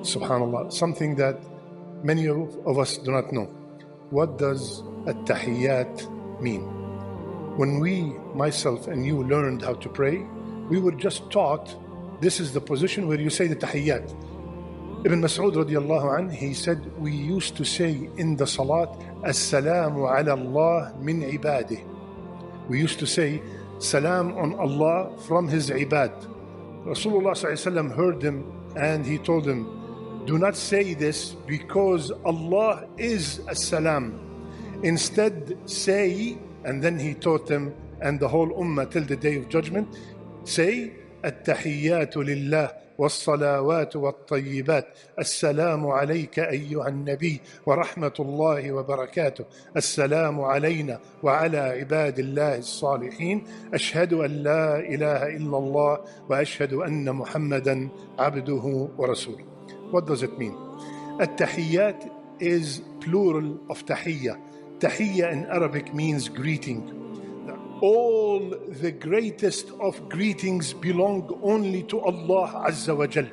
Subhanallah, something that many of us do not know. What does at-tahiyyat mean? When we, myself and you, learned how to pray, we were just taught this is the position where you say the tahiyyat. Ibn Mas'ud radiallahu anh, he said, we used to say in the salat, As-salamu ala Allah min ibadih. We used to say, salam on Allah from his ibad. Rasulullah sallallahu heard him and he told him, do not say this because Allah is as-salam. Instead say, and then he taught them and the whole ummah till the day of judgment, say, at-tahiyyatu lillah والصلوات والطيبات السلام عليك أيها النبي ورحمة الله وبركاته السلام علينا وعلى عباد الله الصالحين أشهد أن لا إله إلا الله وأشهد أن محمدا عبده ورسوله. What does it mean? التحيات is plural of tahiyya. Tahiyya in Arabic means greeting. All the greatest of greetings belong only to Allah Azza wa Jal.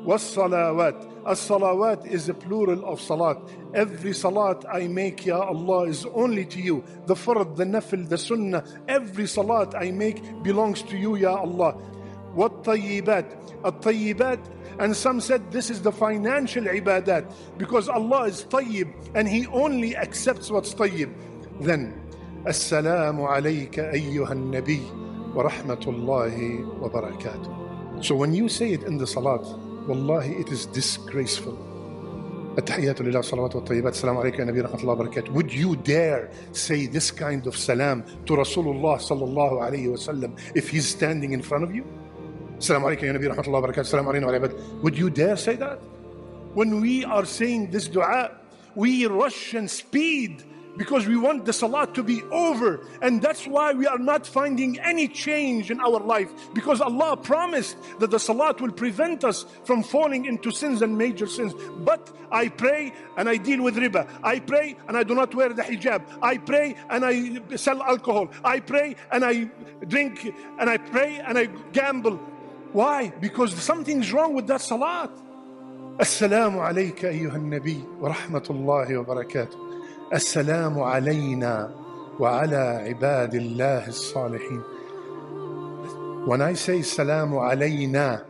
Was-salawat. As-salawat is a plural of salat. Every salat I make, Ya Allah, is only to you. The fard, the nafil, the sunnah, every salat I make belongs to you, Ya Allah. Wat-tayyibat. At-tayyibat, and some said this is the financial ibadat because Allah is tayyib and He only accepts what's tayyib. Then Assalamu alayka ayyuhan nabi wa rahmatullahi wa barakatuh. So when you say it in the salat, wallahi it is disgraceful. At-tahiyyatu lillah salawatu wa tayyibat assalamu alayka ya nabi rahmatullahi wa barakatuh. Would you dare say this kind of salam to Rasulullah sallallahu alayhi wa sallam if he's standing in front of you? Assalamu alayka ya nabi rahmatullahi wa barakatuh assalamu alayna wa ibad. Would you dare say that? When we are saying this dua, we rush and speed because we want the salat to be over, and that's why we are not finding any change in our life, because Allah promised that the salat will prevent us from falling into sins and major sins. But I pray and I deal with riba, I pray and I do not wear the hijab, I pray and I sell alcohol, I pray and I drink, and I pray and I gamble. Why? Because something's wrong with that salat. Assalamu alayka ayyuhan nabi wa rahmatullahi wa barakatuh. السلام علينا وعلى عباد الله الصالحين. When I say Salamu alayna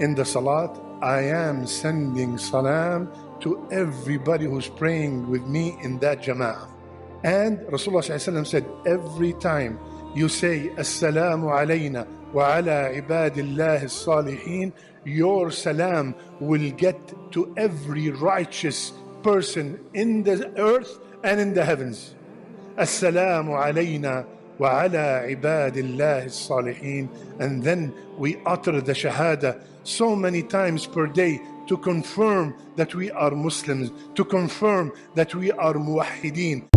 in the salat, I am sending salam to everybody who's praying with me in that jama'ah. And Rasulullah said, every time you say Assalamu alayna wa ala ibadillahi salihin, your salam will get to every righteous person in the earth and in the heavens. Assalamu alayna wa ala ibadillahi salihin. And then we utter the shahada so many times per day to confirm that we are Muslims, to confirm that we are muwahhideen.